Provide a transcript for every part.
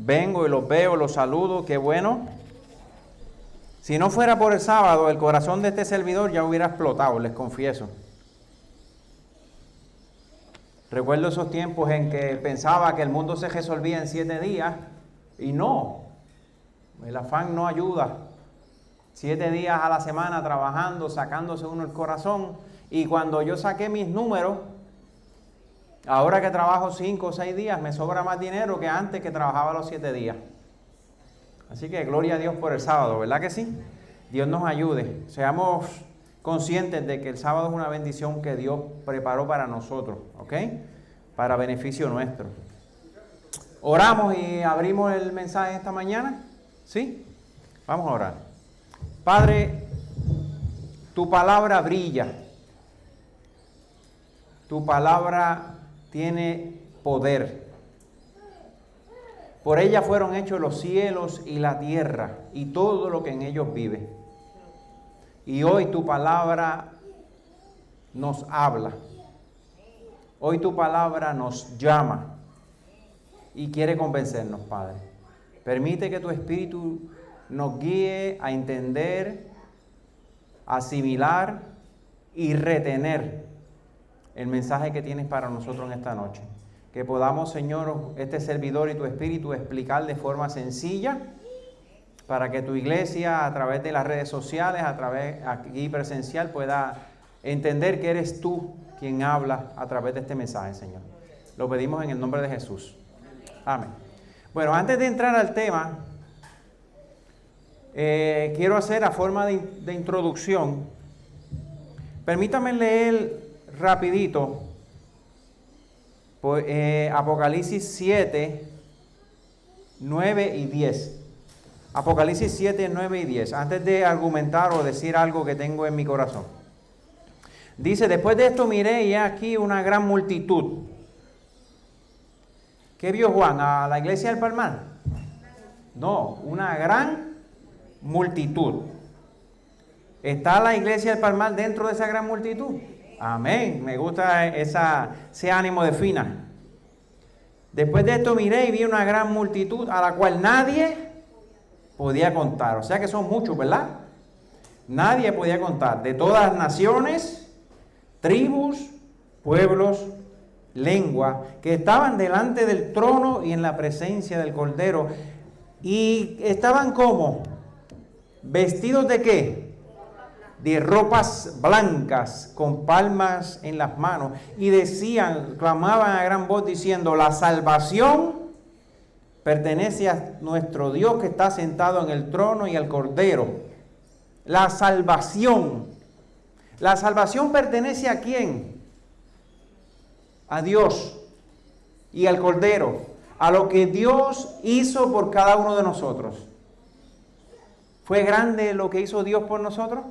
vengo y los veo, los saludo, qué bueno. Si no fuera por el sábado, el corazón de este servidor ya hubiera explotado, les confieso. Recuerdo esos tiempos en que pensaba que el mundo se resolvía en 7 días y no, el afán no ayuda. 7 días a la semana trabajando, sacándose uno el corazón, y cuando yo saqué mis números, ahora que trabajo 5 o 6 días, me sobra más dinero que antes que trabajaba los 7 días. Así que gloria a Dios por el sábado, ¿verdad que sí? Dios nos ayude. Seamos conscientes de que el sábado es una bendición que Dios preparó para nosotros, ¿ok? Para beneficio nuestro. Oramos y abrimos el mensaje esta mañana, ¿sí? Vamos a orar. Padre, tu palabra brilla. Tu palabra tiene poder. Por ella fueron hechos los cielos y la tierra y todo lo que en ellos vive. Y hoy tu palabra nos habla. Hoy tu palabra nos llama y quiere convencernos, Padre. Permite que tu Espíritu nos guíe a entender, asimilar y retener el mensaje que tienes para nosotros en esta noche. Que podamos, Señor, este servidor y tu Espíritu explicar de forma sencilla para que tu iglesia, a través de las redes sociales, a través aquí presencial, pueda entender que eres tú quien habla a través de este mensaje, Señor. Lo pedimos en el nombre de Jesús. Amén. Bueno, antes de entrar al tema, quiero hacer a forma de introducción. Permítame leer rapidito Apocalipsis 7, 9 y 10. Apocalipsis 7, 9 y 10. Antes de argumentar o decir algo que tengo en mi corazón. Dice, después de esto miré y aquí una gran multitud. ¿Qué vio Juan? ¿A la iglesia del Palmar? No, una gran multitud. ¿Está la iglesia del Palmar dentro de esa gran multitud? Amén. Me gusta ese ánimo de Fina. Después de esto miré y vi una gran multitud a la cual nadie podía contar. O sea que son muchos, ¿verdad? Nadie podía contar. De todas las naciones, tribus, pueblos, lenguas, que estaban delante del trono y en la presencia del Cordero. Y estaban como vestidos de ¿qué? De ropas blancas, con palmas en las manos, y decían, clamaban a gran voz diciendo, la salvación pertenece a nuestro Dios que está sentado en el trono y al Cordero. La salvación pertenece ¿a quién? A Dios y al Cordero, a lo que Dios hizo por cada uno de nosotros. ¿Fue grande lo que hizo Dios por nosotros?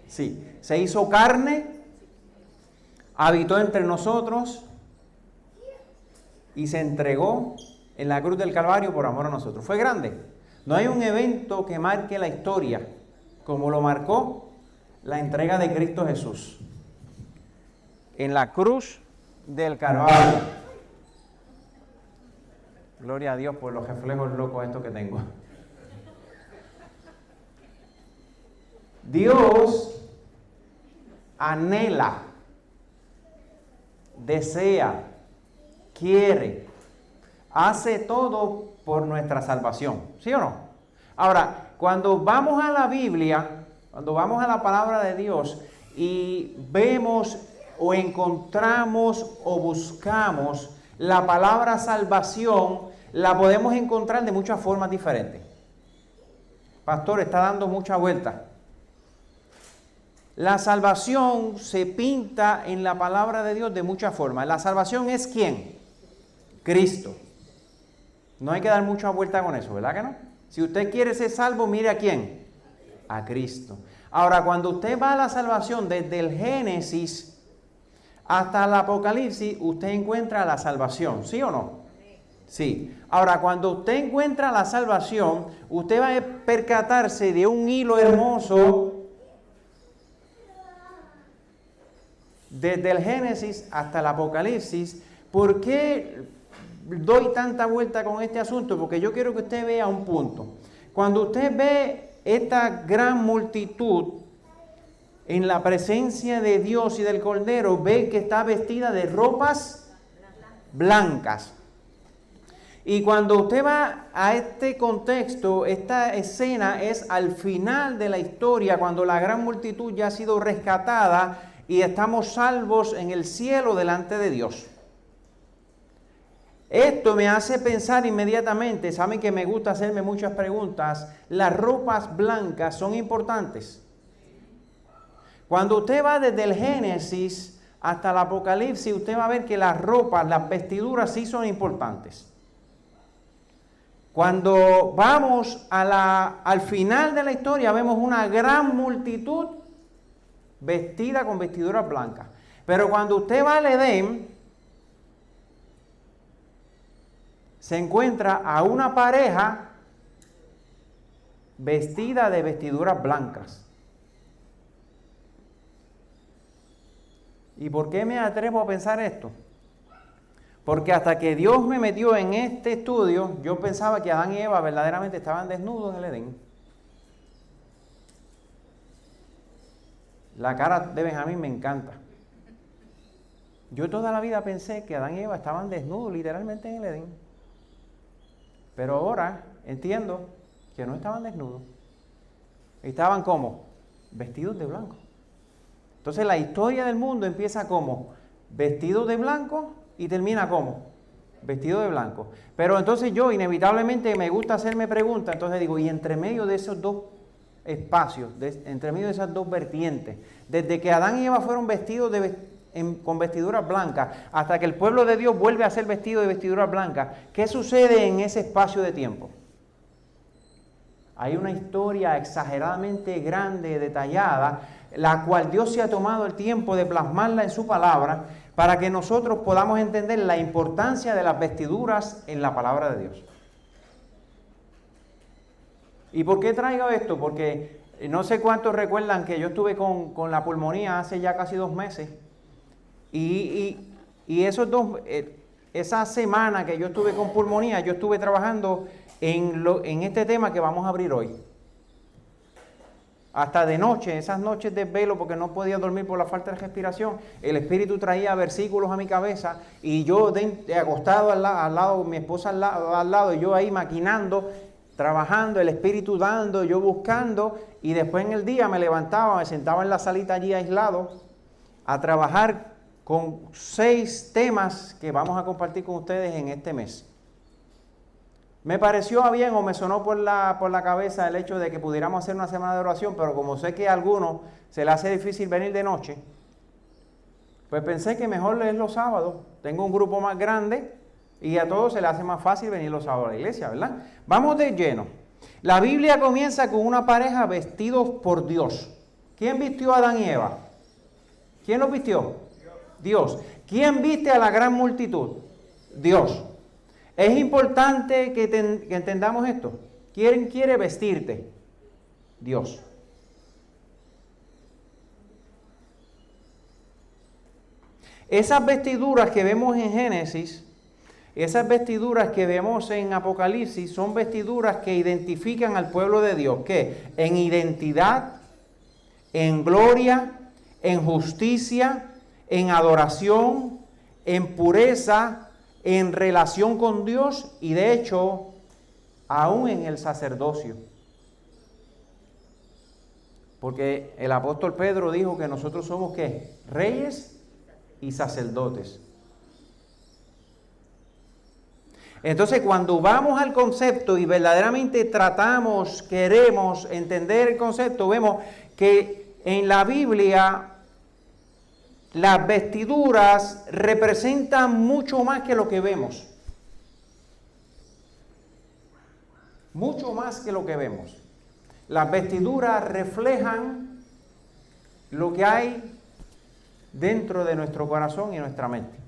Sí, se hizo carne, habitó entre nosotros y se entregó en la cruz del Calvario por amor a nosotros. Fue grande. No hay un evento que marque la historia como lo marcó la entrega de Cristo Jesús en la cruz del Calvario. Gloria a Dios por los reflejos locos estos que tengo. Dios anhela, desea, quiere, hace todo por nuestra salvación, ¿sí o no? Ahora, cuando vamos a la Biblia, cuando vamos a la palabra de Dios y vemos o encontramos o buscamos la palabra salvación, la podemos encontrar de muchas formas diferentes. Pastor, está dando mucha vuelta. La salvación se pinta en la palabra de Dios de muchas formas. La salvación es ¿quién? Cristo. No hay que dar mucha vuelta con eso, ¿verdad que no? Si usted quiere ser salvo, mire a quién. A Cristo. Ahora, cuando usted va a la salvación desde el Génesis hasta el Apocalipsis, usted encuentra la salvación, ¿sí o no? Sí. Ahora, cuando usted encuentra la salvación, usted va a percatarse de un hilo hermoso desde el Génesis hasta el Apocalipsis. ¿Por qué doy tanta vuelta con este asunto? Porque yo quiero que usted vea un punto. Cuando usted ve esta gran multitud en la presencia de Dios y del Cordero, ve que está vestida de ropas blancas. Y cuando usted va a este contexto, esta escena es al final de la historia, cuando la gran multitud ya ha sido rescatada y estamos salvos en el cielo delante de Dios. Esto me hace pensar inmediatamente, saben que me gusta hacerme muchas preguntas, las ropas blancas son importantes. Cuando usted va desde el Génesis hasta el Apocalipsis, usted va a ver que las ropas, las vestiduras sí son importantes. Cuando vamos al final de la historia, vemos una gran multitud vestida con vestiduras blancas. Pero cuando usted va al Edén, se encuentra a una pareja vestida de vestiduras blancas. ¿Y por qué me atrevo a pensar esto? Porque hasta que Dios me metió en este estudio, yo pensaba que Adán y Eva verdaderamente estaban desnudos en el Edén. La cara de Benjamín me encanta. Yo toda la vida pensé que Adán y Eva estaban desnudos literalmente en el Edén. Pero ahora entiendo que no estaban desnudos. Estaban como vestidos de blanco. Entonces la historia del mundo empieza como vestidos de blanco y termina como vestido de blanco. Pero entonces yo inevitablemente me gusta hacerme preguntas, entonces digo, y entre medio de esos dos espacios, entre medio de esas dos vertientes, desde que Adán y Eva fueron vestidos con vestiduras blancas, hasta que el pueblo de Dios vuelve a ser vestido de vestiduras blancas, ¿qué sucede en ese espacio de tiempo? Hay una historia exageradamente grande, detallada, la cual Dios se ha tomado el tiempo de plasmarla en su palabra, para que nosotros podamos entender la importancia de las vestiduras en la palabra de Dios. ¿Y por qué traigo esto? Porque no sé cuántos recuerdan que yo estuve con la pulmonía hace ya casi 2 meses. Y esa semana que yo estuve con pulmonía, yo estuve trabajando en este tema que vamos a abrir hoy. Hasta de noche, esas noches de velo, porque no podía dormir por la falta de respiración, el Espíritu traía versículos a mi cabeza y yo acostado al lado, mi esposa al lado, y yo ahí maquinando, trabajando, el Espíritu dando, yo buscando, y después en el día me levantaba, me sentaba en la salita allí aislado a trabajar con 6 temas que vamos a compartir con ustedes en este mes. Me pareció bien o me sonó por la cabeza el hecho de que pudiéramos hacer una semana de oración, pero como sé que a algunos se les hace difícil venir de noche, pues pensé que mejor es los sábados. Tengo un grupo más grande y a todos se les hace más fácil venir los sábados a la iglesia, ¿verdad? Vamos de lleno. La Biblia comienza con una pareja vestidos por Dios. ¿Quién vistió a Adán y Eva? ¿Quién los vistió? Dios. ¿Quién viste a la gran multitud? Dios. Es importante que entendamos esto. ¿Quién quiere vestirte? Dios. Esas vestiduras que vemos en Génesis, esas vestiduras que vemos en Apocalipsis, son vestiduras que identifican al pueblo de Dios. ¿Qué? En identidad, en gloria, en justicia, en adoración, en pureza, en relación con Dios y de hecho, aún en el sacerdocio. Porque el apóstol Pedro dijo que nosotros somos ¿qué? Reyes y sacerdotes. Entonces, cuando vamos al concepto y verdaderamente tratamos, queremos entender el concepto, vemos que en la Biblia las vestiduras representan mucho más que lo que vemos. Mucho más que lo que vemos. Las vestiduras reflejan lo que hay dentro de nuestro corazón y nuestra mente.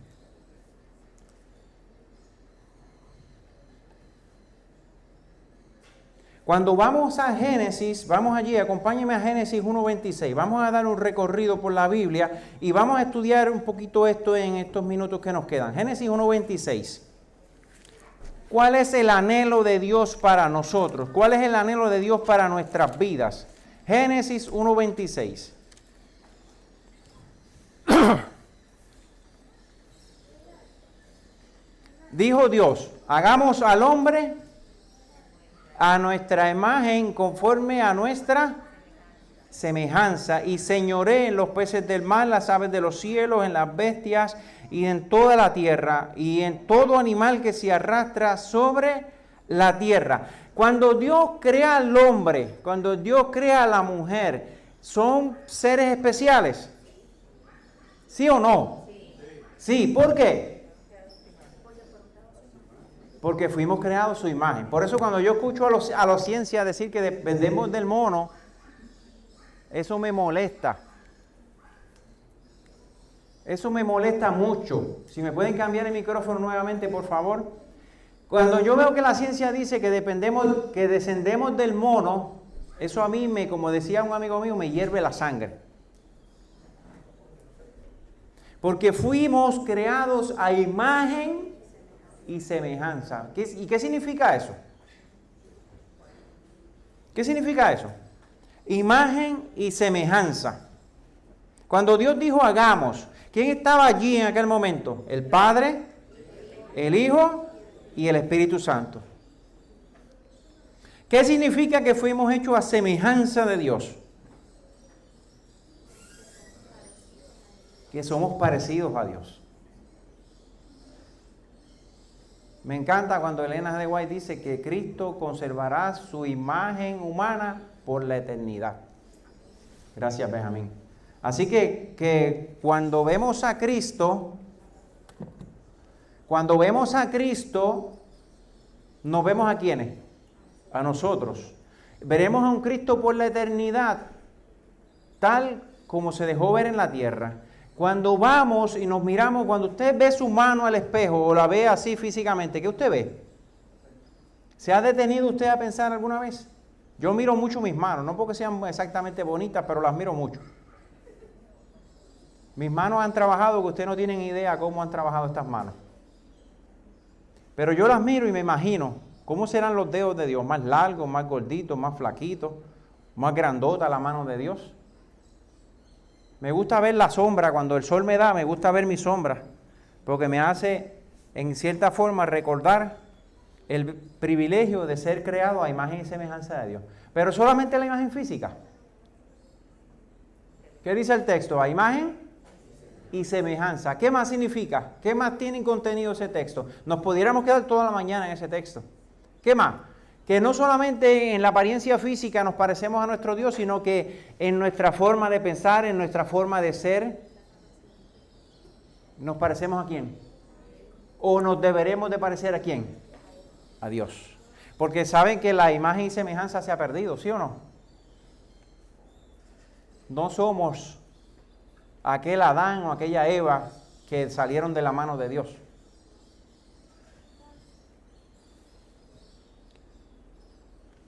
Cuando vamos a Génesis, vamos allí, acompáñenme a Génesis 1:26. Vamos a dar un recorrido por la Biblia y vamos a estudiar un poquito esto en estos minutos que nos quedan. Génesis 1:26. ¿Cuál es el anhelo de Dios para nosotros? ¿Cuál es el anhelo de Dios para nuestras vidas? Génesis 1:26. Dijo Dios, hagamos al hombre a nuestra imagen, conforme a nuestra semejanza, y señoree en los peces del mar, las aves de los cielos, en las bestias y en toda la tierra, y en todo animal que se arrastra sobre la tierra. Cuando Dios crea al hombre, cuando Dios crea a la mujer, ¿son seres especiales? ¿Sí o no? Sí, ¿por qué? Porque fuimos creados a su imagen. Por eso cuando yo escucho a los ciencias decir que dependemos del mono, eso me molesta. Eso me molesta mucho. Si me pueden cambiar el micrófono nuevamente, por favor. Cuando yo veo que la ciencia dice que descendemos del mono, eso a mí, como decía un amigo mío, me hierve la sangre. Porque fuimos creados a imagen y semejanza. ¿Y qué significa eso? ¿Qué significa eso? Imagen y semejanza. Cuando Dios dijo hagamos, ¿quién estaba allí en aquel momento? El Padre, el Hijo y el Espíritu Santo. ¿Qué significa que fuimos hechos a semejanza de Dios? Que somos parecidos a Dios. Me encanta cuando Elena de White dice que Cristo conservará su imagen humana por la eternidad. Gracias, Benjamín. Así que cuando vemos a Cristo, nos vemos a ¿quiénes? A nosotros. Veremos a un Cristo por la eternidad, tal como se dejó ver en la tierra. Cuando vamos y nos miramos, cuando usted ve su mano al espejo o la ve así físicamente, ¿qué usted ve? ¿Se ha detenido usted a pensar alguna vez? Yo miro mucho mis manos, no porque sean exactamente bonitas, pero las miro mucho. Mis manos han trabajado, que ustedes no tienen idea cómo han trabajado estas manos. Pero yo las miro y me imagino cómo serán los dedos de Dios, más largos, más gorditos, más flaquitos, más grandota la mano de Dios. Me gusta ver la sombra, cuando el sol me da, me gusta ver mi sombra, porque me hace, en cierta forma, recordar el privilegio de ser creado a imagen y semejanza de Dios. Pero solamente la imagen física. ¿Qué dice el texto? A imagen y semejanza. ¿Qué más significa? ¿Qué más tiene contenido ese texto? Nos pudiéramos quedar toda la mañana en ese texto. ¿Qué más? Que no solamente en la apariencia física nos parecemos a nuestro Dios, sino que en nuestra forma de pensar, en nuestra forma de ser, ¿nos parecemos a quién? ¿O nos deberemos de parecer a quién? A Dios. Porque saben que la imagen y semejanza se ha perdido, ¿sí o no? No somos aquel Adán o aquella Eva que salieron de la mano de Dios.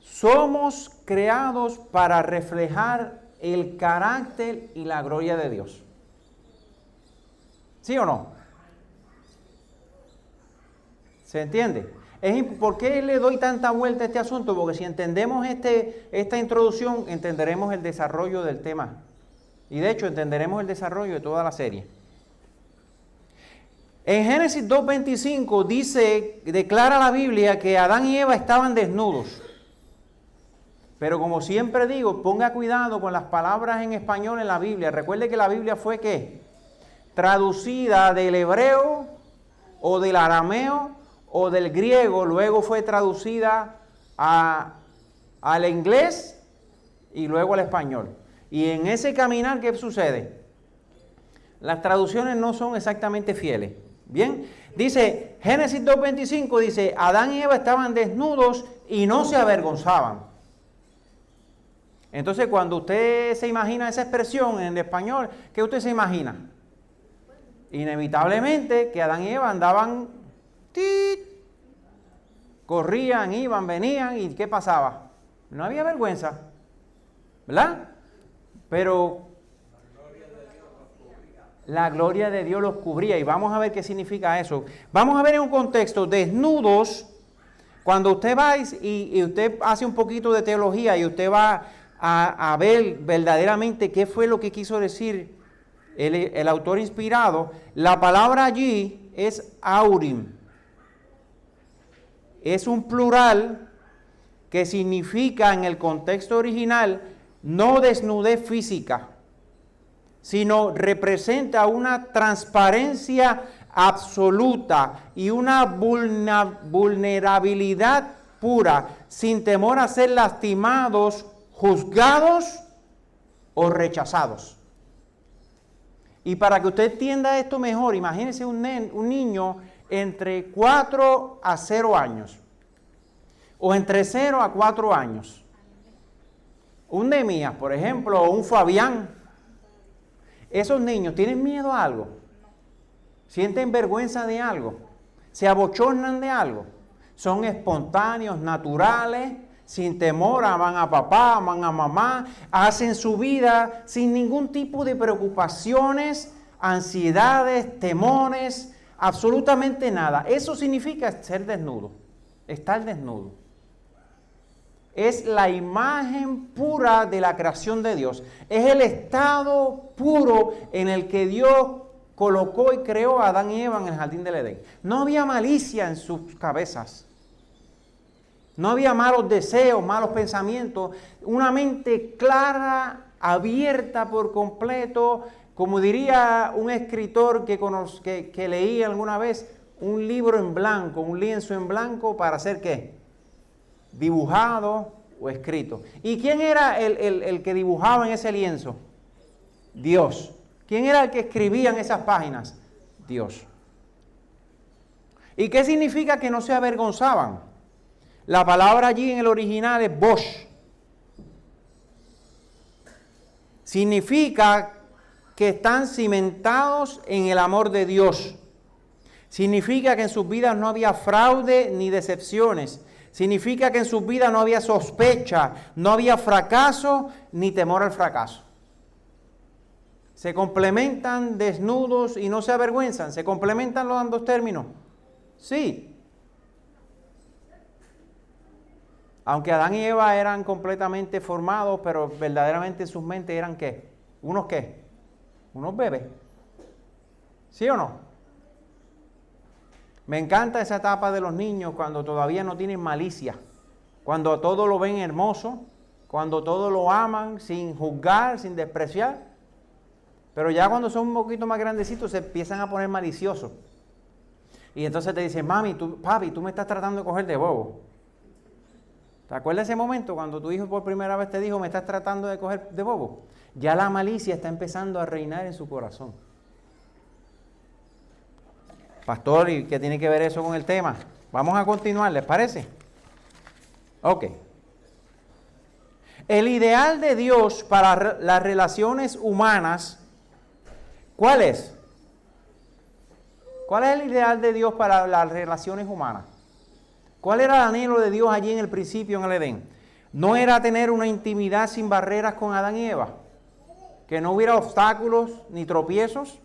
Somos creados para reflejar el carácter y la gloria de Dios. ¿Sí o no? ¿Se entiende? ¿Por qué le doy tanta vuelta a este asunto? Porque si entendemos esta introducción, entenderemos el desarrollo del tema. Y de hecho, entenderemos el desarrollo de toda la serie. En Génesis 2:25 declara la Biblia que Adán y Eva estaban desnudos. Pero como siempre digo, ponga cuidado con las palabras en español en la Biblia. Recuerde que la Biblia fue ¿qué? Traducida del hebreo o del arameo o del griego, luego fue traducida al inglés y luego al español. Y en ese caminar, ¿qué sucede? Las traducciones no son exactamente fieles. Bien, dice Génesis 2:25, dice, Adán y Eva estaban desnudos y no se avergonzaban. Entonces, cuando usted se imagina esa expresión en el español, ¿qué usted se imagina? Inevitablemente que Adán y Eva andaban, corrían, iban, venían, ¿y qué pasaba? No había vergüenza, ¿verdad? Pero la gloria de Dios los cubría, y vamos a ver qué significa eso. Vamos a ver en un contexto, desnudos Cuando usted va y usted hace un poquito de teología y usted va a ver verdaderamente qué fue lo que quiso decir el autor inspirado, la palabra allí es aurim. Es un plural que significa en el contexto original no desnudez física, sino representa una transparencia absoluta y una vulnerabilidad pura, sin temor a ser lastimados, juzgados o rechazados. Y para que usted entienda esto mejor, imagínese un niño entre 4 a 0 años, o entre 0 a 4 años. Un Nehemías, por ejemplo, o un Fabián. Esos niños tienen miedo a algo, sienten vergüenza de algo, se abochornan de algo, son espontáneos, naturales, sin temor, aman a papá, aman a mamá, hacen su vida sin ningún tipo de preocupaciones, ansiedades, temores, absolutamente nada. Eso significa ser desnudo, estar desnudo. Es la imagen pura de la creación de Dios. Es el estado puro en el que Dios colocó y creó a Adán y Eva en el jardín del Edén. No había malicia en sus cabezas. No había malos deseos, malos pensamientos. Una mente clara, abierta por completo. Como diría un escritor que leí alguna vez, un libro en blanco, un lienzo en blanco para hacer ¿qué? Dibujado o escrito. ¿Y quién era el que dibujaba en ese lienzo? Dios. ¿Quién era el que escribía en esas páginas? Dios. ¿Y qué significa que no se avergonzaban? La palabra allí en el original es bosh. Significa que están cimentados en el amor de Dios. Significa que en sus vidas no había fraude ni decepciones. Significa que en sus vidas no había sospecha, no había fracaso ni temor al fracaso. Se complementan desnudos y no se avergüenzan. ¿Se complementan los dos términos? Sí. Aunque Adán y Eva eran completamente formados, pero verdaderamente en sus mentes eran ¿qué? ¿Unos qué? Unos bebés. ¿Sí o no? Me encanta esa etapa de los niños cuando todavía no tienen malicia, cuando todo lo ven hermoso, cuando todo lo aman sin juzgar, sin despreciar. Pero ya cuando son un poquito más grandecitos se empiezan a poner maliciosos. Y entonces te dicen, papi, tú me estás tratando de coger de bobo. ¿Te acuerdas ese momento cuando tu hijo por primera vez te dijo, me estás tratando de coger de bobo? Ya la malicia está empezando a reinar en su corazón. Pastor, ¿y qué tiene que ver eso con el tema? Vamos a continuar, ¿les parece? Ok. El ideal de Dios para las relaciones humanas, ¿cuál es? ¿Cuál es el ideal de Dios para las relaciones humanas? ¿Cuál era el anhelo de Dios allí en el principio en el Edén? ¿No era tener una intimidad sin barreras con Adán y Eva? ¿Que no hubiera obstáculos ni tropiezos?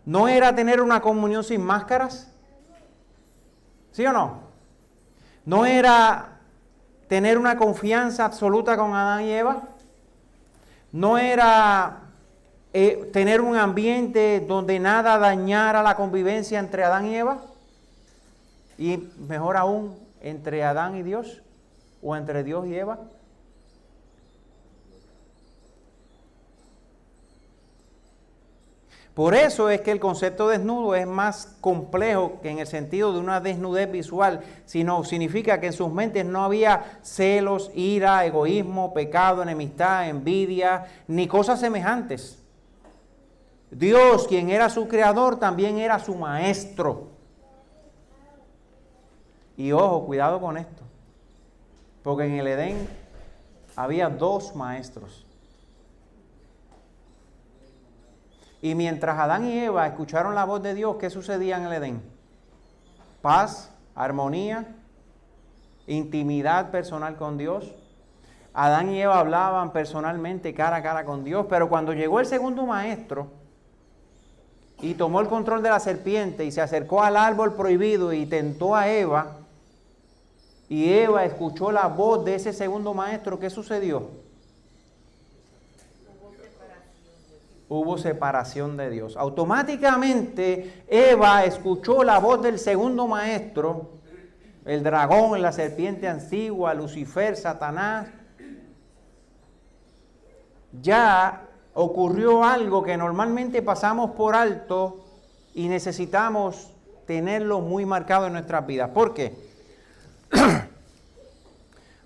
¿No era tener una comunión sin máscaras? ¿Sí o no? ¿No era tener una confianza absoluta con Adán y Eva? ¿No era tener un ambiente donde nada dañara la convivencia entre Adán y Eva? Y mejor aún, entre Adán y Dios, o entre Dios y Eva. Por eso es que el concepto de desnudo es más complejo que en el sentido de una desnudez visual, sino significa que en sus mentes no había celos, ira, egoísmo, pecado, enemistad, envidia, ni cosas semejantes. Dios, quien era su creador, también era su maestro. Y ojo, cuidado con esto, porque en el Edén había 2 maestros. Y mientras Adán y Eva escucharon la voz de Dios, ¿qué sucedía en el Edén? Paz, armonía, intimidad personal con Dios. Adán y Eva hablaban personalmente cara a cara con Dios, pero cuando llegó el segundo maestro y tomó el control de la serpiente y se acercó al árbol prohibido y tentó a Eva, y Eva escuchó la voz de ese segundo maestro, ¿qué sucedió? Hubo separación de Dios. Automáticamente Eva escuchó la voz del segundo maestro, el dragón, la serpiente antigua, Lucifer, Satanás. Ya ocurrió algo que normalmente pasamos por alto y necesitamos tenerlo muy marcado en nuestras vidas. ¿Por qué?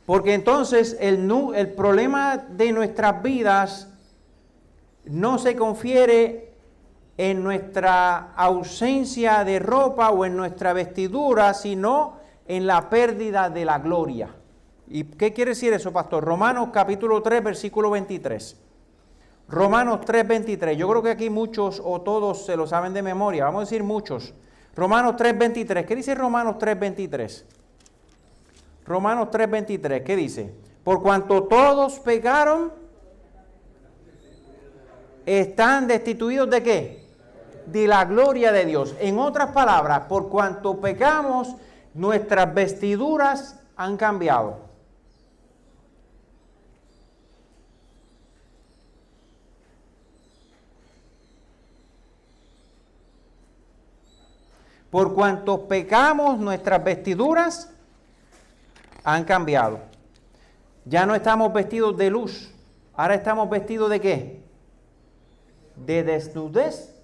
Porque entonces el problema de nuestras vidas no se confiere en nuestra ausencia de ropa o en nuestra vestidura, sino en la pérdida de la gloria. ¿Y qué quiere decir eso, pastor? Romanos capítulo 3, versículo 23. Romanos 3, 23. Yo creo que aquí muchos o todos se lo saben de memoria. Vamos a decir muchos. Romanos 3, 23. ¿Qué dice Romanos 3, 23? Romanos 3, 23. ¿Qué dice? Por cuanto todos pecaron, están destituidos ¿de qué? De la gloria de Dios. En otras palabras, por cuanto pecamos, nuestras vestiduras han cambiado. Por cuanto pecamos, nuestras vestiduras han cambiado. Ya no estamos vestidos de luz. Ahora estamos vestidos ¿de qué? ¿De desnudez?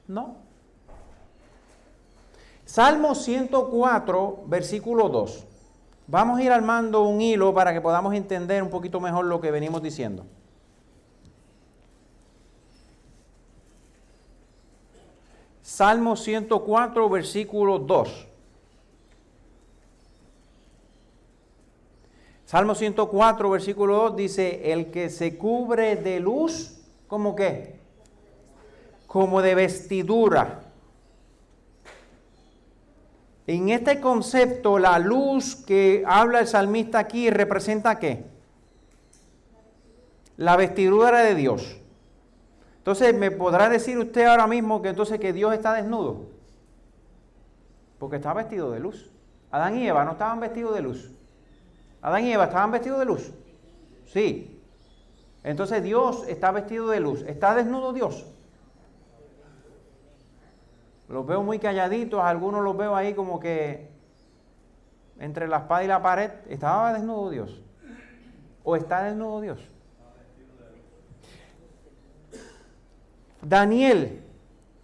No. Salmo 104, versículo 2. Vamos a ir armando un hilo para que podamos entender un poquito mejor lo que venimos diciendo. Salmo 104, versículo 2. Salmo 104, versículo 2 dice, el que se cubre de luz, ¿cómo qué? Como de vestidura. En este concepto, la luz que habla el salmista aquí representa ¿qué? La vestidura de Dios. Entonces, ¿me podrá decir usted ahora mismo que entonces que Dios está desnudo? Porque está vestido de luz. Adán y Eva no estaban vestidos de luz. Adán y Eva estaban vestidos de luz. Sí. Entonces Dios está vestido de luz. ¿Está desnudo Dios? Los veo muy calladitos, algunos los veo ahí como que entre la espada y la pared. ¿Estaba desnudo Dios? ¿O está desnudo Dios? Daniel,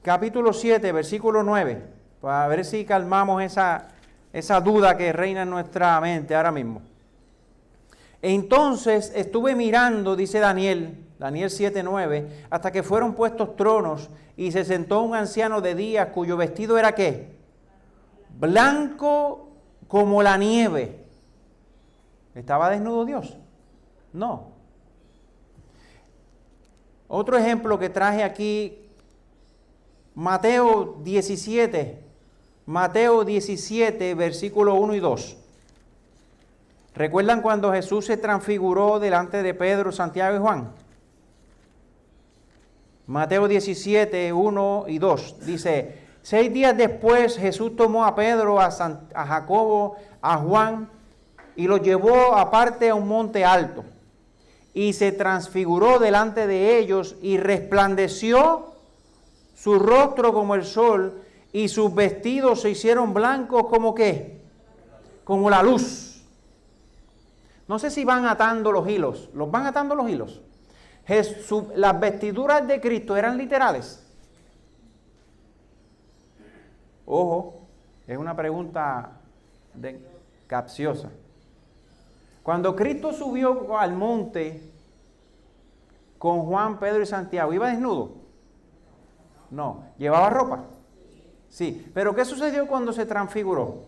capítulo 7, versículo 9, para ver si calmamos esa duda que reina en nuestra mente ahora mismo. Entonces estuve mirando, dice Daniel 7, 9, hasta que fueron puestos tronos y se sentó un anciano de días cuyo vestido era ¿qué? Blanco como la nieve. ¿Estaba desnudo Dios? No. Otro ejemplo que traje aquí, Mateo 17, versículo 1 y 2. ¿Recuerdan cuando Jesús se transfiguró delante de Pedro, Santiago y Juan? Mateo 17, 1 y 2. Dice, 6 días después Jesús tomó a Pedro, a Jacobo, a Juan y los llevó aparte a un monte alto. Y se transfiguró delante de ellos y resplandeció su rostro como el sol y sus vestidos se hicieron blancos como ¿qué? Como la luz. No sé si van atando los hilos. ¿Los van atando los hilos? Las vestiduras de Cristo eran literales. Ojo, es una pregunta capciosa. Cuando Cristo subió al monte con Juan, Pedro y Santiago, ¿iba desnudo? No. ¿Llevaba ropa? Sí. ¿Pero qué sucedió cuando se transfiguró?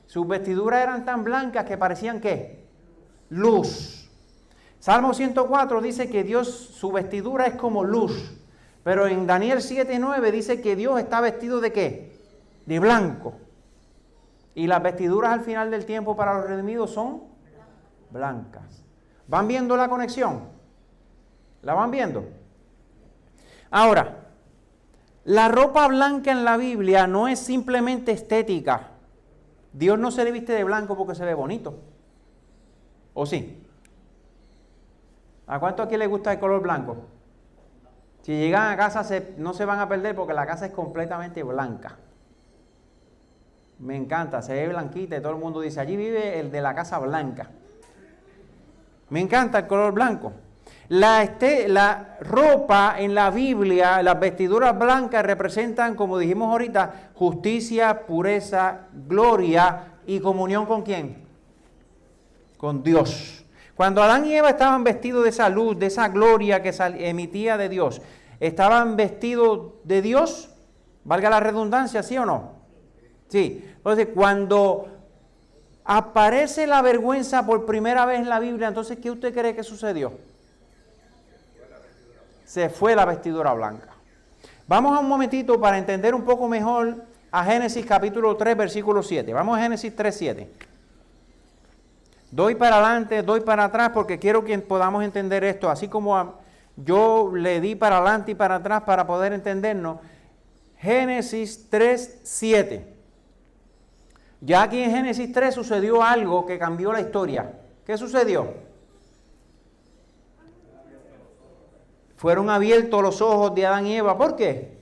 Sus vestiduras eran tan blancas que parecían ¿qué? Luz. Salmo 104 dice que Dios, su vestidura es como luz. Pero en Daniel 7:9 dice que Dios está vestido ¿de qué? De blanco. Y las vestiduras al final del tiempo para los redimidos son blancas. ¿Van viendo la conexión? ¿La van viendo? Ahora, la ropa blanca en la Biblia no es simplemente estética. Dios no se le viste de blanco porque se ve bonito. ¿O sí? ¿A cuánto aquí les gusta el color blanco? Si llegan a casa no se van a perder porque la casa es completamente blanca. Me encanta, se ve blanquita y todo el mundo dice, allí vive el de la casa blanca. Me encanta el color blanco. La ropa en la Biblia, las vestiduras blancas representan, como dijimos ahorita, justicia, pureza, gloria y comunión ¿con quién? Con Dios. Cuando Adán y Eva estaban vestidos de esa luz, de esa gloria que emitía de Dios, ¿estaban vestidos de Dios? Valga la redundancia, ¿sí o no? Sí. Entonces, cuando aparece la vergüenza por primera vez en la Biblia, entonces, ¿qué usted cree que sucedió? Se fue la vestidura blanca. Vamos a un momentito para entender un poco mejor a Génesis capítulo 3, versículo 7. Vamos a Génesis 3, 7. Doy para adelante, doy para atrás, porque quiero que podamos entender esto, así como yo le di para adelante y para atrás para poder entendernos. Génesis 3, 7. Ya aquí en Génesis 3 sucedió algo que cambió la historia. ¿Qué sucedió? Fueron abiertos los ojos de Adán y Eva. ¿Por qué?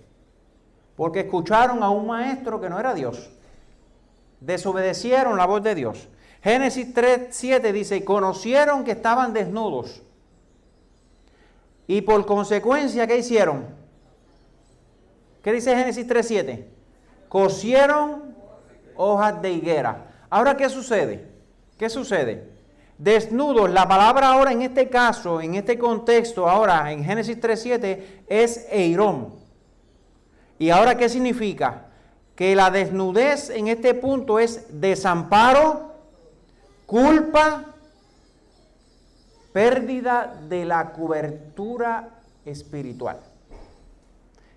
Porque escucharon a un maestro que no era Dios. Desobedecieron la voz de Dios. Génesis 3:7 dice, y conocieron que estaban desnudos. Y por consecuencia, ¿qué hicieron? ¿Qué dice Génesis 3:7? Cosieron hojas de higuera. Ahora, ¿qué sucede? ¿Qué sucede? Desnudos, la palabra ahora en este caso, en este contexto, ahora en Génesis 3:7 es eirón. ¿Y ahora qué significa? Que la desnudez en este punto es desamparo, culpa, pérdida de la cobertura espiritual.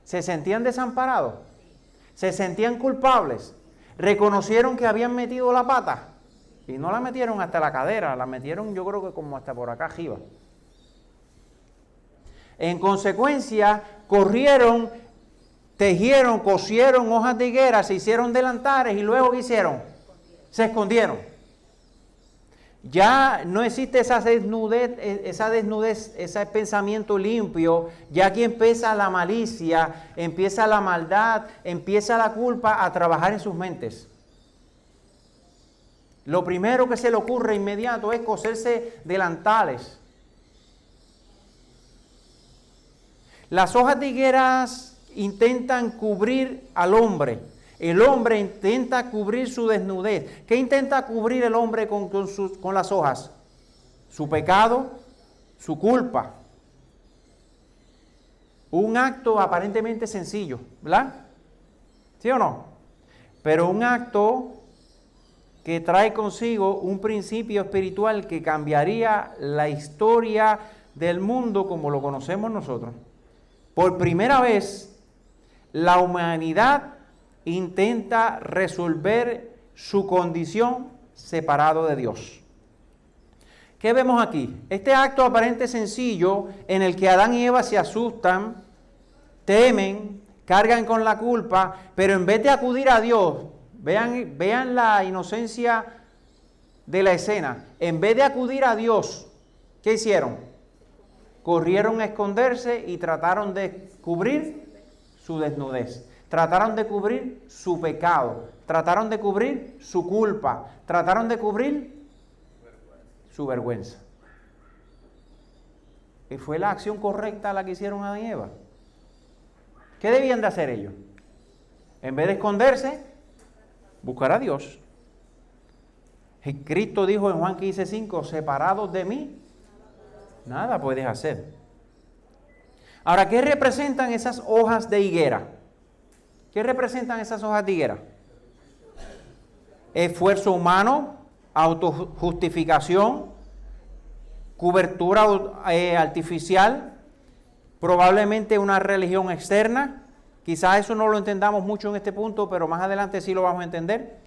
¿Se sentían desamparados? ¿Se sentían culpables? ¿Reconocieron que habían metido la pata? Y no la metieron hasta la cadera, la metieron yo creo que como hasta por acá arriba. En consecuencia, corrieron, tejieron, cosieron hojas de higuera, se hicieron delantares y luego ¿qué hicieron? Se escondieron. Ya no existe esa desnudez, ese pensamiento limpio. Ya aquí empieza la malicia, empieza la maldad, empieza la culpa a trabajar en sus mentes. Lo primero que se le ocurre inmediato es coserse delantales. Las hojas de higueras intentan cubrir al hombre. El hombre intenta cubrir su desnudez. ¿Qué intenta cubrir el hombre con las hojas? Su pecado, su culpa. Un acto aparentemente sencillo, ¿verdad? ¿Sí o no? Pero un acto que trae consigo un principio espiritual que cambiaría la historia del mundo como lo conocemos nosotros. Por primera vez, la humanidad intenta resolver su condición separado de Dios. ¿Qué vemos aquí? Este acto aparente sencillo en el que Adán y Eva se asustan, temen, cargan con la culpa, pero en vez de acudir a Dios, vean la inocencia de la escena. En vez de acudir a Dios, ¿qué hicieron? Corrieron a esconderse y trataron de cubrir su desnudez. Trataron de cubrir su pecado. Trataron de cubrir su culpa. Trataron de cubrir su vergüenza. ¿Y fue la acción correcta la que hicieron Adán y Eva? ¿Qué debían de hacer ellos? En vez de esconderse, buscar a Dios. Cristo dijo en Juan 15:5, separados de mí, nada puedes hacer. Ahora, ¿qué representan esas hojas de higuera? ¿Qué representan esas hojas de higuera? Esfuerzo humano, autojustificación, cobertura artificial, probablemente una religión externa. Quizás eso no lo entendamos mucho en este punto, pero más adelante sí lo vamos a entender.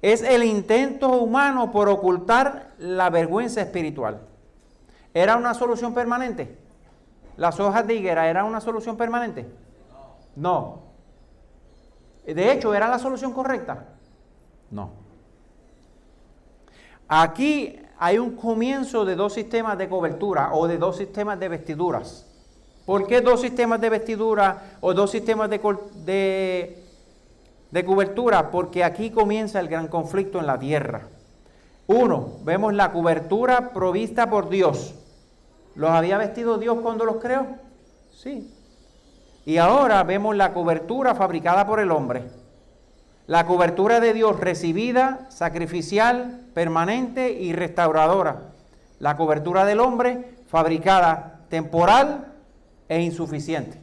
Es el intento humano por ocultar la vergüenza espiritual. ¿Era una solución permanente? ¿Las hojas de higuera eran una solución permanente? No. De hecho, ¿era la solución correcta? No. Aquí hay un comienzo de dos sistemas de cobertura o de dos sistemas de vestiduras. ¿Por qué dos sistemas de vestidura o dos sistemas de cobertura? Porque aquí comienza el gran conflicto en la tierra. Uno, vemos la cobertura provista por Dios. ¿Los había vestido Dios cuando los creó? Sí. Y ahora vemos la cobertura fabricada por el hombre. La cobertura de Dios recibida, sacrificial, permanente y restauradora. La cobertura del hombre fabricada, temporal e insuficiente.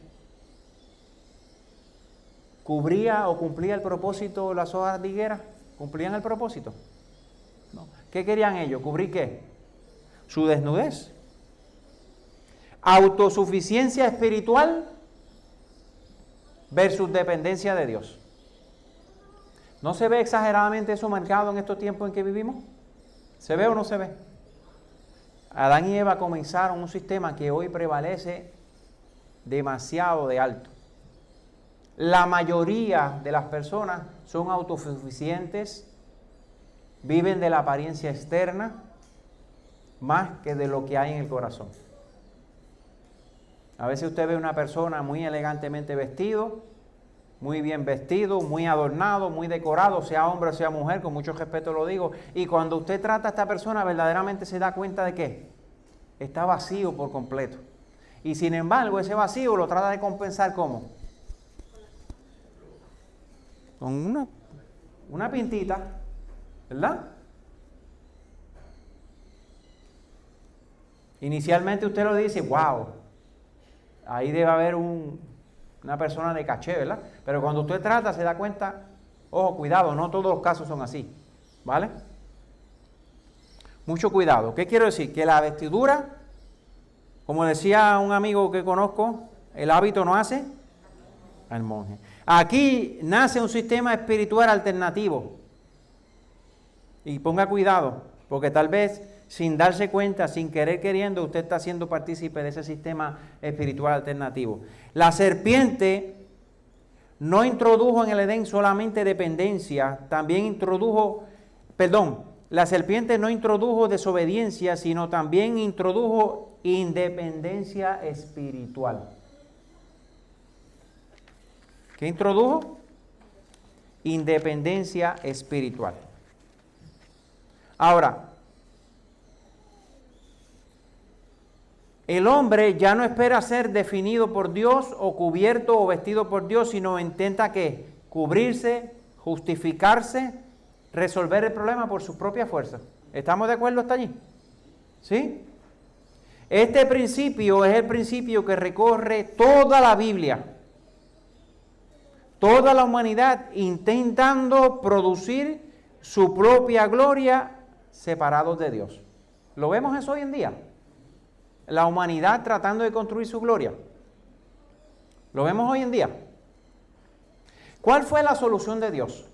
¿Cubría o cumplía el propósito las hojas de higuera? ¿Cumplían el propósito? No. ¿Qué querían ellos? ¿Cubrir qué? Su desnudez. Autosuficiencia espiritual versus dependencia de Dios. ¿No se ve exageradamente eso marcado en estos tiempos en que vivimos? ¿Se ve o no se ve? Adán y Eva comenzaron un sistema que hoy prevalece demasiado de alto. La mayoría de las personas son autosuficientes, viven de la apariencia externa más que de lo que hay en el corazón. A veces usted ve una persona muy elegantemente vestido, muy bien vestido, muy adornado, muy decorado, sea hombre o sea mujer, con mucho respeto lo digo, y cuando usted trata a esta persona verdaderamente se da cuenta de que está vacío por completo. Y sin embargo ese vacío lo trata de compensar ¿cómo? Con una pintita, ¿verdad? Inicialmente usted lo dice, wow, ahí debe haber una persona de caché, ¿verdad? Pero cuando usted trata se da cuenta, ojo, cuidado, no todos los casos son así, ¿vale? Mucho cuidado. ¿Qué quiero decir? Que la vestidura, como decía un amigo que conozco, el hábito no hace al monje. Aquí nace un sistema espiritual alternativo. Y ponga cuidado, porque tal vez sin darse cuenta, sin querer queriendo, usted está siendo partícipe de ese sistema espiritual alternativo. La serpiente no introdujo en el Edén solamente dependencia, también la serpiente no introdujo desobediencia, sino también introdujo independencia espiritual. ¿Qué introdujo? Independencia espiritual. Ahora, el hombre ya no espera ser definido por Dios o cubierto o vestido por Dios, sino intenta ¿qué? Cubrirse, justificarse, resolver el problema por su propia fuerza. ¿Estamos de acuerdo hasta allí? ¿Sí? Este principio es el principio que recorre toda la Biblia. Toda la humanidad intentando producir su propia gloria separados de Dios. ¿Lo vemos eso hoy en día? La humanidad tratando de construir su gloria. ¿Lo vemos hoy en día? ¿Cuál fue la solución de Dios?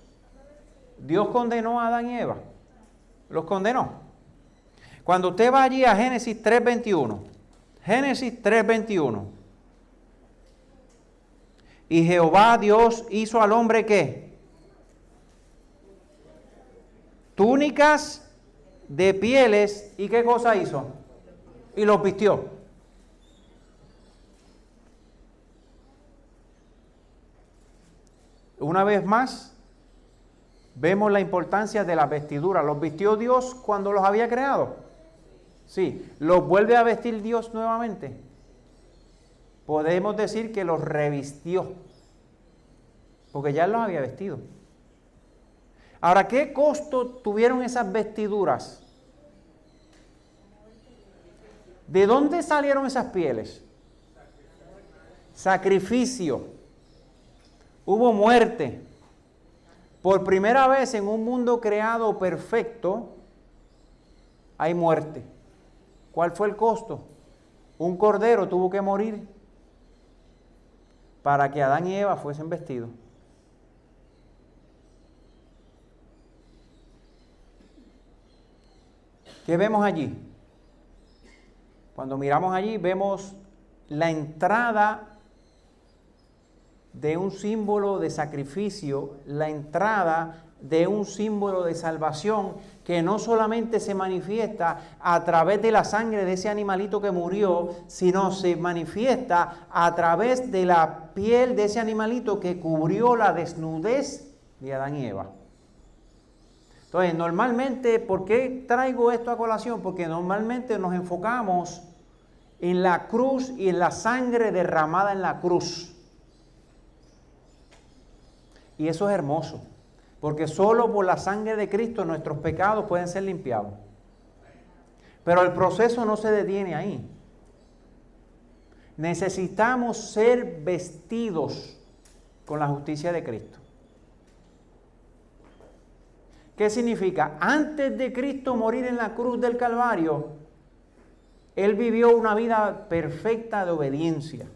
Dios condenó a Adán y Eva. Los condenó. Cuando usted va allí a Génesis 3:21, Génesis 3:21, y Jehová Dios hizo al hombre ¿qué? Túnicas de pieles, ¿y qué cosa hizo? Y los vistió. Una vez más, vemos la importancia de las vestiduras. ¿Los vistió Dios cuando los había creado? Sí. ¿Los vuelve a vestir Dios nuevamente? Podemos decir que los revistió, porque ya los había vestido. Ahora, ¿qué costo tuvieron esas vestiduras? ¿De dónde salieron esas pieles? Sacrificio. Hubo muerte. Por primera vez en un mundo creado perfecto, hay muerte. ¿Cuál fue el costo? Un cordero tuvo que morir para que Adán y Eva fuesen vestidos. ¿Qué vemos allí? Cuando miramos allí vemos la entrada de un símbolo de sacrificio, la entrada de un símbolo de salvación que no solamente se manifiesta a través de la sangre de ese animalito que murió, sino se manifiesta a través de la piel de ese animalito que cubrió la desnudez de Adán y Eva. Entonces, normalmente, ¿por qué traigo esto a colación? Porque normalmente nos enfocamos en la cruz y en la sangre derramada en la cruz. Y eso es hermoso, porque solo por la sangre de Cristo nuestros pecados pueden ser limpiados. Pero el proceso no se detiene ahí. Necesitamos ser vestidos con la justicia de Cristo. ¿Qué significa? Antes de Cristo morir en la cruz del Calvario, Él vivió una vida perfecta de obediencia.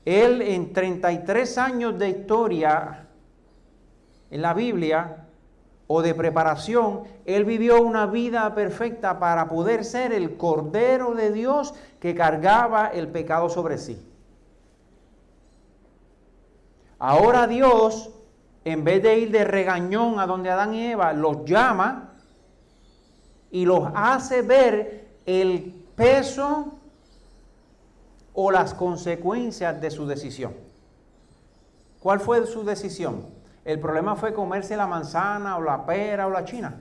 Él en 33 años de historia en la Biblia o de preparación, Él vivió una vida perfecta para poder ser el Cordero de Dios que cargaba el pecado sobre sí. Ahora Dios, en vez de ir de regañón a donde Adán y Eva, los llama y los hace ver el peso o las consecuencias de su decisión. ¿Cuál fue su decisión? ¿El problema fue comerse la manzana o la pera o la china?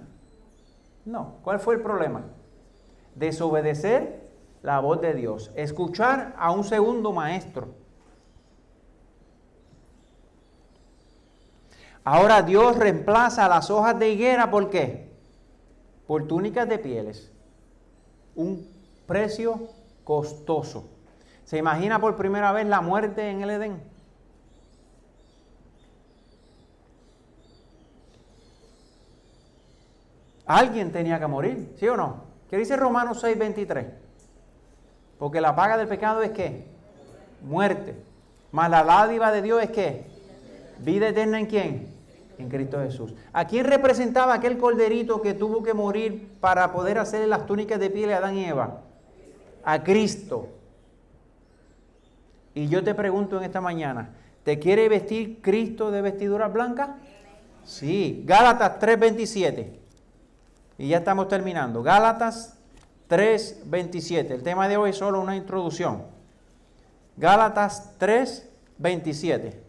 No. ¿Cuál fue el problema? Desobedecer la voz de Dios, escuchar a un segundo maestro. Ahora Dios reemplaza las hojas de higuera, ¿por qué? Por túnicas de pieles. Un precio costoso. ¿Se imagina por primera vez la muerte en el Edén? Alguien tenía que morir, ¿sí o no? ¿Qué dice Romanos 6:23? Porque la paga del pecado es ¿qué? Muerte. Mas la dádiva de Dios es ¿qué? Vida eterna ¿en quién? En Cristo Jesús. ¿A quién representaba aquel corderito que tuvo que morir para poder hacer las túnicas de piel a Adán y Eva? A Cristo. Y yo te pregunto en esta mañana, ¿te quiere vestir Cristo de vestiduras blancas? Sí. Gálatas 3:27. Y ya estamos terminando. Gálatas 3:27. El tema de hoy es solo una introducción. Gálatas 3:27.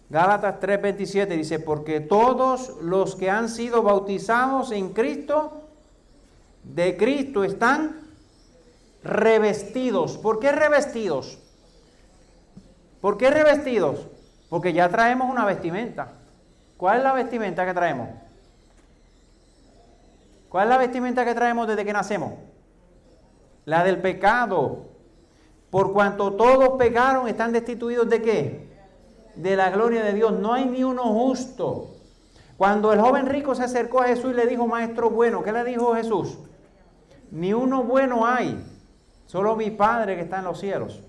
Gálatas 3:27 dice, porque todos los que han sido bautizados en Cristo, de Cristo están revestidos. ¿Por qué revestidos? ¿Por qué revestidos? Porque ya traemos una vestimenta. ¿Cuál es la vestimenta que traemos? ¿Cuál es la vestimenta que traemos desde que nacemos? La del pecado. Por cuanto todos pecaron, están destituidos ¿de qué? De la gloria de Dios. No hay ni uno justo. Cuando el joven rico se acercó a Jesús y le dijo, maestro bueno, ¿qué le dijo Jesús? Ni uno bueno hay, solo mi Padre que está en los cielos.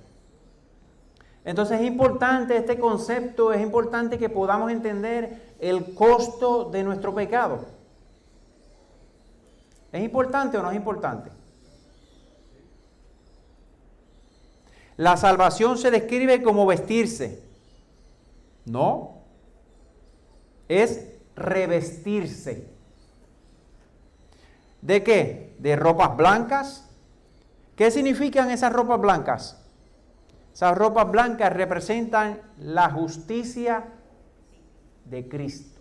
Entonces es importante este concepto, es importante que podamos entender el costo de nuestro pecado. ¿Es importante o no es importante? La salvación se describe como vestirse. No, es revestirse. ¿De qué? De ropas blancas. ¿Qué significan esas ropas blancas? Esas ropas blancas representan la justicia de Cristo.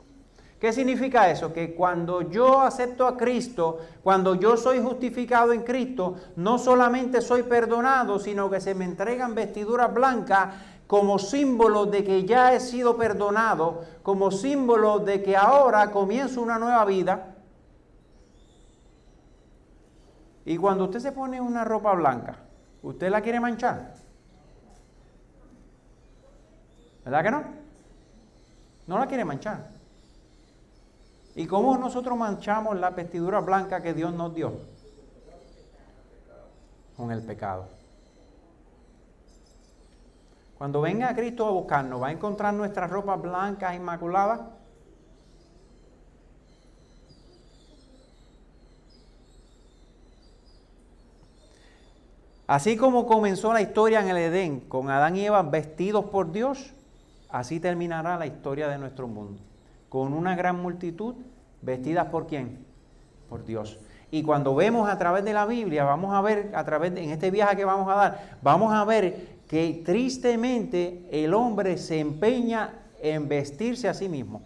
¿Qué significa eso? Que cuando yo acepto a Cristo, cuando yo soy justificado en Cristo, no solamente soy perdonado, sino que se me entregan vestiduras blancas como símbolo de que ya he sido perdonado, como símbolo de que ahora comienzo una nueva vida. Y cuando usted se pone una ropa blanca, ¿usted la quiere manchar? ¿Verdad que no? No la quiere manchar. ¿Y cómo nosotros manchamos la vestidura blanca que Dios nos dio? Con el pecado. Cuando venga Cristo a buscarnos, ¿va a encontrar nuestras ropas blancas, inmaculadas? Así como comenzó la historia en el Edén, con Adán y Eva vestidos por Dios, Así terminará la historia de nuestro mundo, con una gran multitud vestidas ¿por quién? Por Dios. Y cuando vemos a través de la Biblia, vamos a ver, en este viaje que vamos a dar, vamos a ver que tristemente el hombre se empeña en vestirse a sí mismo.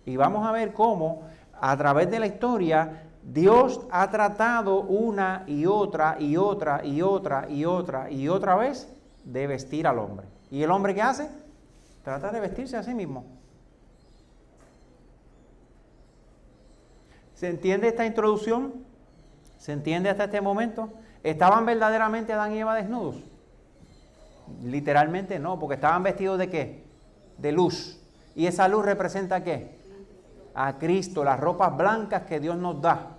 Y vamos a ver cómo a través de la historia Dios ha tratado una y otra y otra y otra y otra y otra vez de vestir al hombre. ¿Y el hombre qué hace? Trata de vestirse a sí mismo. ¿Se entiende esta introducción? ¿Se entiende hasta este momento? ¿Estaban verdaderamente Adán y Eva desnudos? Literalmente no, porque estaban vestidos ¿de qué? De luz. ¿Y esa luz representa qué? A Cristo, las ropas blancas que Dios nos da.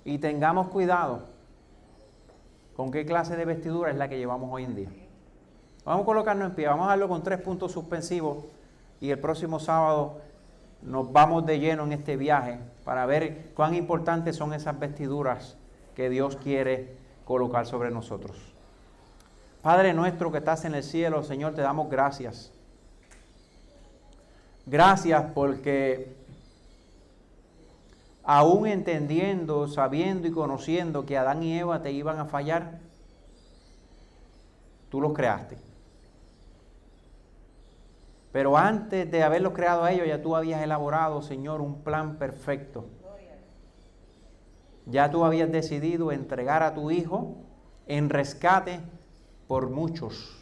Y tengamos cuidado con qué clase de vestidura es la que llevamos hoy en día. Vamos a colocarnos en pie, vamos a darlo con 3 puntos suspensivos y el próximo sábado nos vamos de lleno en este viaje para ver cuán importantes son esas vestiduras que Dios quiere colocar sobre nosotros. Padre nuestro que estás en el cielo, Señor, te damos gracias. Gracias porque aún entendiendo, sabiendo y conociendo que Adán y Eva te iban a fallar, tú los creaste. Pero antes de haberlos creado a ellos, ya tú habías elaborado, Señor, un plan perfecto. Ya tú habías decidido entregar a tu Hijo en rescate por muchos.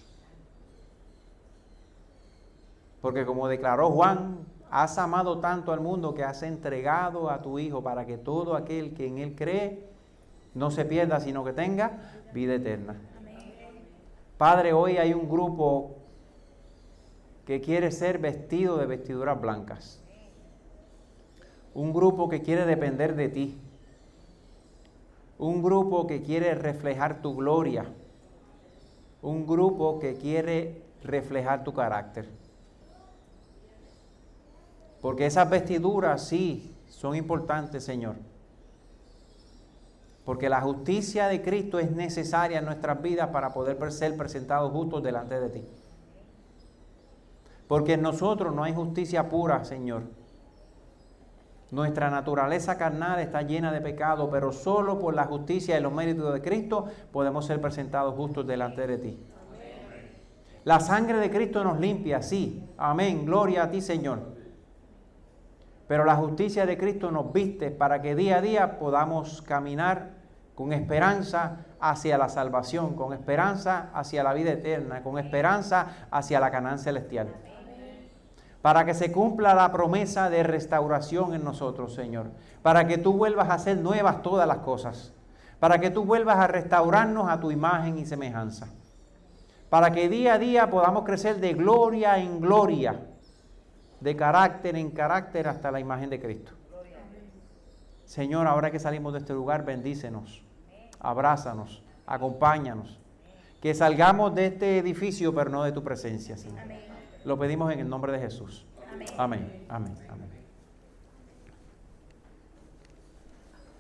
Porque como declaró Juan, has amado tanto al mundo que has entregado a tu Hijo para que todo aquel que en Él cree no se pierda, sino que tenga vida eterna. Padre, hoy hay un grupo que quiere ser vestido de vestiduras blancas. Un grupo que quiere depender de ti. Un grupo que quiere reflejar tu gloria. Un grupo que quiere reflejar tu carácter. Porque esas vestiduras sí son importantes, Señor. Porque la justicia de Cristo es necesaria en nuestras vidas para poder ser presentados justos delante de ti. Porque en nosotros no hay justicia pura, Señor. Nuestra naturaleza carnal está llena de pecado, pero solo por la justicia y los méritos de Cristo podemos ser presentados justos delante de ti. La sangre de Cristo nos limpia, sí. Amén. Gloria a ti, Señor. Pero la justicia de Cristo nos viste para que día a día podamos caminar con esperanza hacia la salvación, con esperanza hacia la vida eterna, con esperanza hacia la Canaán celestial. Para que se cumpla la promesa de restauración en nosotros, Señor. Para que tú vuelvas a hacer nuevas todas las cosas. Para que tú vuelvas a restaurarnos a tu imagen y semejanza. Para que día a día podamos crecer de gloria en gloria, de carácter en carácter hasta la imagen de Cristo. Señor, ahora que salimos de este lugar, bendícenos, abrázanos, acompáñanos. Que salgamos de este edificio, pero no de tu presencia, Señor. Lo pedimos en el nombre de Jesús. Amén. Amén. Amén.